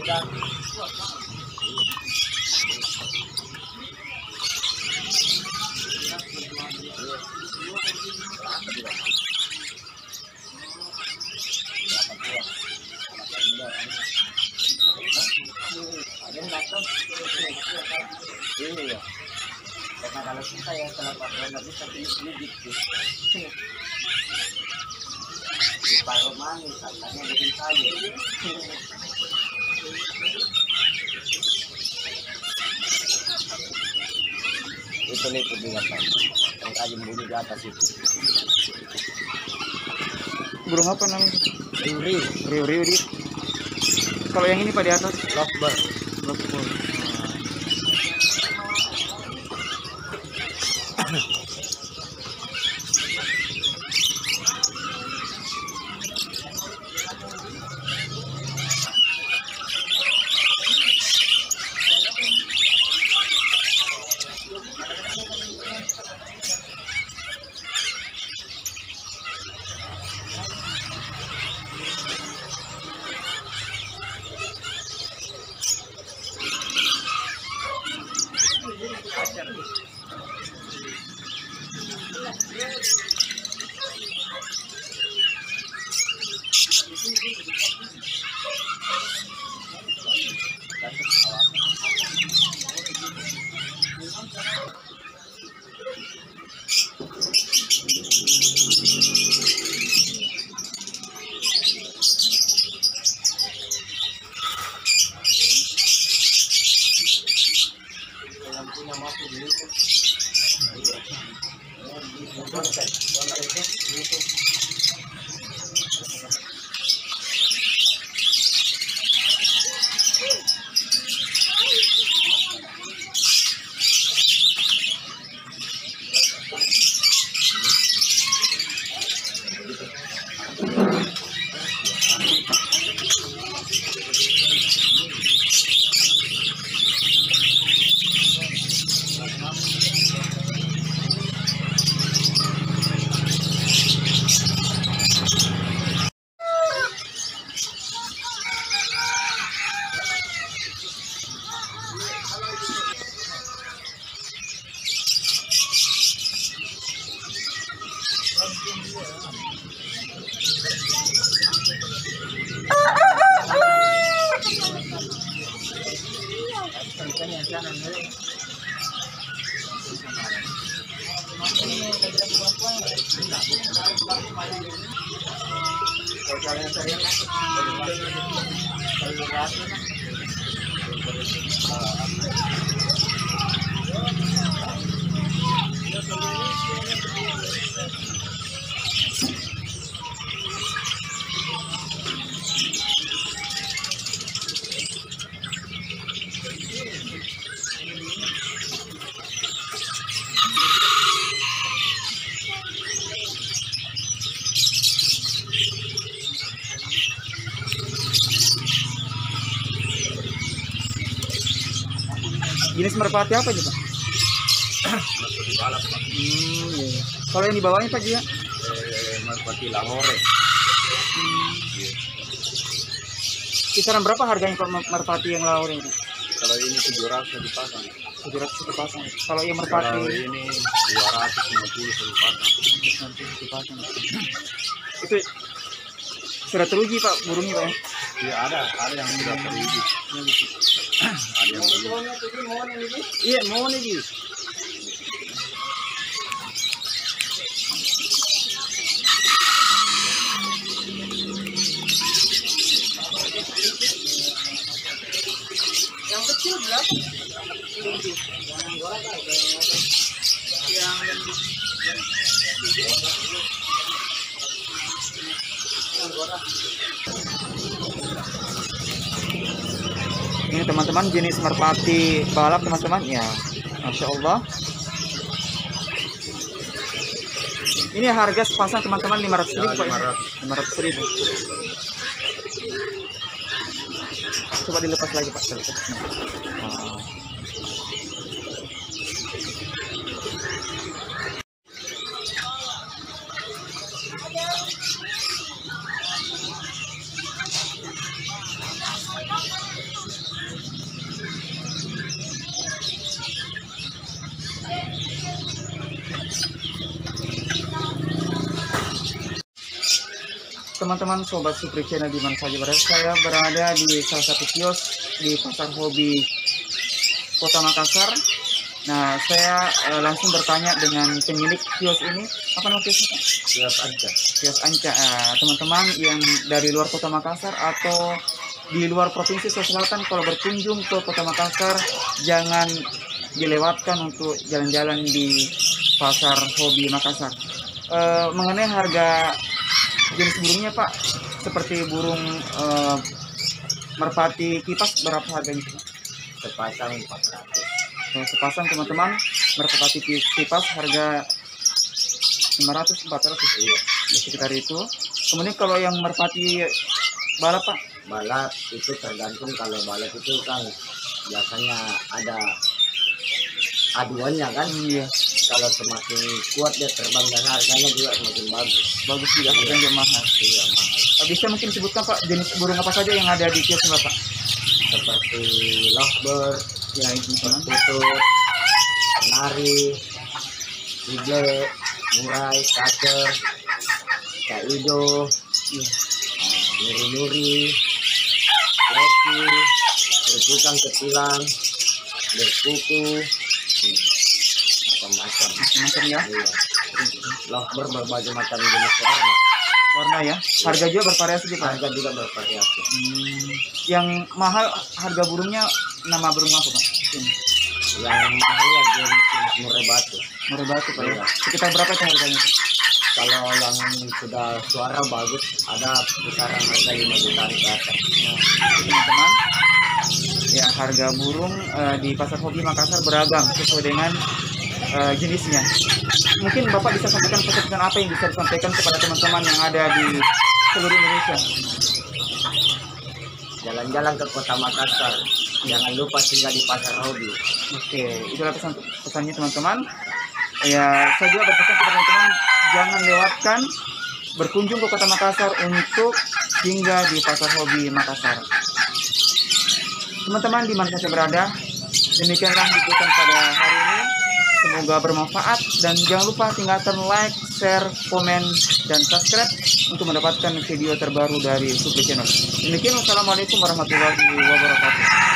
Iya, karena kalau kita ya salah pakai nggak bisa pilih gitu. Paruh manis, katanya bikin sayur. Itu nih peringatan yang tajam bunyi di atas itu. Burung apa namanya? Riu-riu. Riu-riu di. Kalau yang ini Pak di atas? Lovebird. Lovebird. Jenis merpati apa aja Pak? Iya. Kalau yang di bawahnya Pak Gia? Merpati Lahore. Kisaran berapa harganya Pak merpati yang Lahore itu? Kalau ini 700 dipasang. 700 dipasang. Kalau yang Kalau merpati ini 250 dipasang. dipasang. Itu sudah teruji Pak burungnya Pak ya? Iya ada yang sudah teruji. Ada yang belum. Iya mau nih. Yang kecil berapa? Ini teman-teman jenis merpati balap teman-teman ya, Masya Allah. Ini harga sepasang teman-teman 500.000 Pak ya? 500.000. Coba dilepas lagi Pak. teman-teman sobat Supri Channel di mana saja berada, saya berada di salah satu kios di pasar hobi Kota Makassar. Nah, saya langsung bertanya dengan pemilik kios ini, apa nama kiosnya? Kios Anca. Kios Anca. Teman-teman yang dari luar Kota Makassar atau di luar Provinsi Sulawesi Selatan, kalau berkunjung ke Kota Makassar, jangan dilewatkan untuk jalan-jalan di pasar hobi Makassar. Mengenai harga jenis burungnya Pak, seperti burung merpati kipas, berapa harganya Pak? Sepasang 400. Sepasang teman-teman merpati kipas harga 500-400 ya, sekitar itu. Kemudian kalau yang merpati balap Pak? Balap itu tergantung, kalau balap itu kan biasanya ada aduannya kan. Iya. Kalau semakin kuat dia terbang dan harganya juga semakin bagus. Bagus juga, harganya mahal. Iya, mahal. Bisa mungkin sebutkan Pak jenis burung apa saja yang ada di kios Bapak? Seperti lovebird, Ya, itu teman. tutut, nari, ible, murai, kacer, kaido, Iya. nuri-nuri, leki, kerupukang, ketilang, berkuku, macam-macam. Macam ya. Iya. Lovebird berbagai macam jenis warna. Warna ya. Harga juga bervariasi sih Pak. Harga juga bervariasi. Yang mahal harga burungnya nama burung apa Pak? Yang mahalnya jenis murai batu. Murai batu Pak ya. Iya. Sekitar berapa itu harganya Pak? Kalau yang sudah suara bagus ada kisaran harga 5 jutaan ke atas. Ya, teman-teman. Ya, harga burung di pasar hobi Makassar beragam sesuai dengan jenisnya. Mungkin Bapak bisa sampaikan pesan apa yang bisa disampaikan kepada teman-teman yang ada di seluruh Indonesia? Jalan-jalan ke Kota Makassar, jangan lupa singgah di pasar hobi. Oke, itulah pesannya teman-teman. Ya, saya juga berpesan kepada teman-teman, jangan lewatkan berkunjung ke Kota Makassar untuk singgah di pasar hobi Makassar. Teman-teman di mana saja berada, demikianlah liputan pada hari ini. Semoga bermanfaat dan jangan lupa tinggalkan like, share, komen, dan subscribe untuk mendapatkan video terbaru dari Supri Channel. Demikian, wassalamualaikum warahmatullahi wabarakatuh.